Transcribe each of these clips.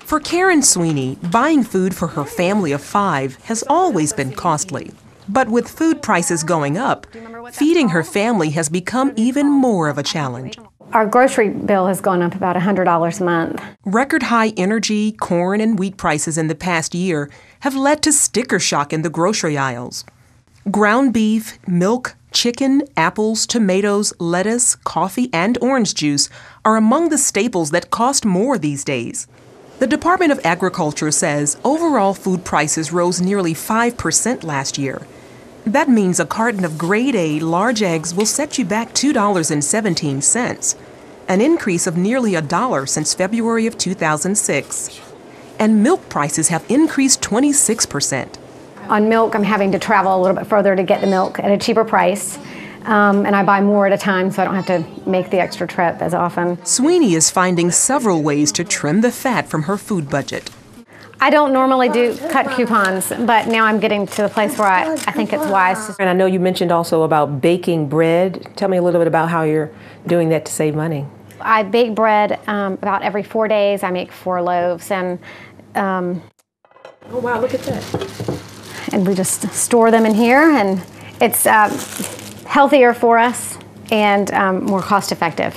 For Karen Sweeney, buying food for her family of 5 has always been costly. But with food prices going up, feeding her family has become even more of a challenge. Our grocery bill has gone up about $100 a month. Record high energy, corn, and wheat prices in the past year have led to sticker shock in the grocery aisles. Ground beef, milk, chicken, apples, tomatoes, lettuce, coffee, and orange juice are among the staples that cost more these days. The Department of Agriculture says overall food prices rose nearly 5% last year. That means a carton of grade A large eggs will set you back $2.17, an increase of nearly $1 since February of 2006. And milk prices have increased 26%. On milk, I'm having to travel a little bit further to get the milk at a cheaper price. And I buy more at a time, so I don't have to make the extra trip as often. Sweeney is finding several ways to trim the fat from her food budget. I don't normally do cut coupons, but now I'm getting to the place where I think it's wise. And I know you mentioned also about baking bread. Tell me a little bit about how you're doing that to save money. I bake bread about every 4 days. I make 4 loaves, and oh wow, look at that. And we just store them in here, and it's healthier for us and more cost effective.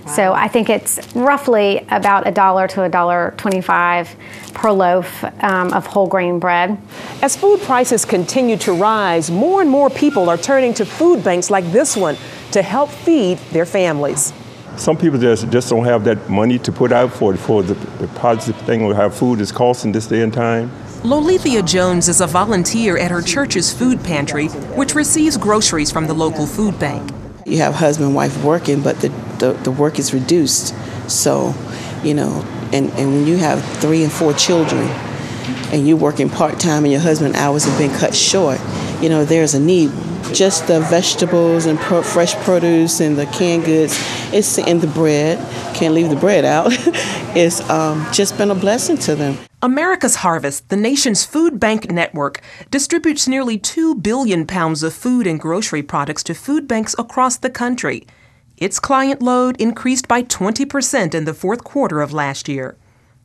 Wow. So I think it's roughly about $1 to $1.25 per loaf of whole grain bread. As food prices continue to rise, more and more people are turning to food banks like this one to help feed their families. Some people just don't have that money to put out for the positive thing of how food is costing this day and time. Lolithia Jones is a volunteer at her church's food pantry, which receives groceries from the local food bank. You have husband and wife working, but the work is reduced. So, you know, and when you have 3 and 4 children and you're working part-time and your husband's hours have been cut short, you know, there's a need. Just the vegetables and fresh produce and the canned goods, it's in the bread, can't leave the bread out, it's just been a blessing to them. America's Harvest, the nation's food bank network, distributes nearly 2 billion pounds of food and grocery products to food banks across the country. Its client load increased by 20% in the 4th quarter of last year.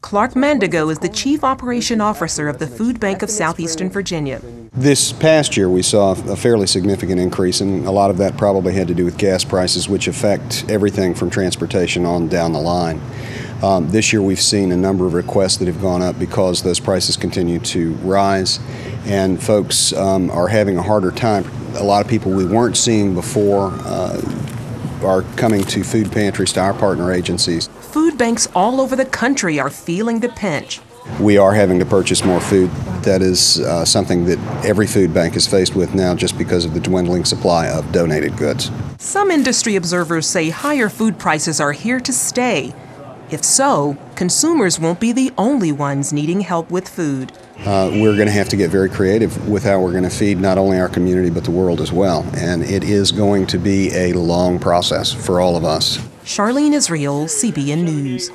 Clark Mandigo is the Chief Operation Officer of the Food Bank of Southeastern Virginia. This past year we saw a fairly significant increase, and a lot of that probably had to do with gas prices, which affect everything from transportation on down the line. This year we've seen a number of requests that have gone up because those prices continue to rise, and folks are having a harder time. A lot of people we weren't seeing before are coming to food pantries, to our partner agencies. Food banks all over the country are feeling the pinch. We are having to purchase more food. That is something that every food bank is faced with now just because of the dwindling supply of donated goods. Some industry observers say higher food prices are here to stay. If so, consumers won't be the only ones needing help with food. We're going to have to get very creative with how we're going to feed not only our community but the world as well. And it is going to be a long process for all of us. Charlene Israel, CBN News.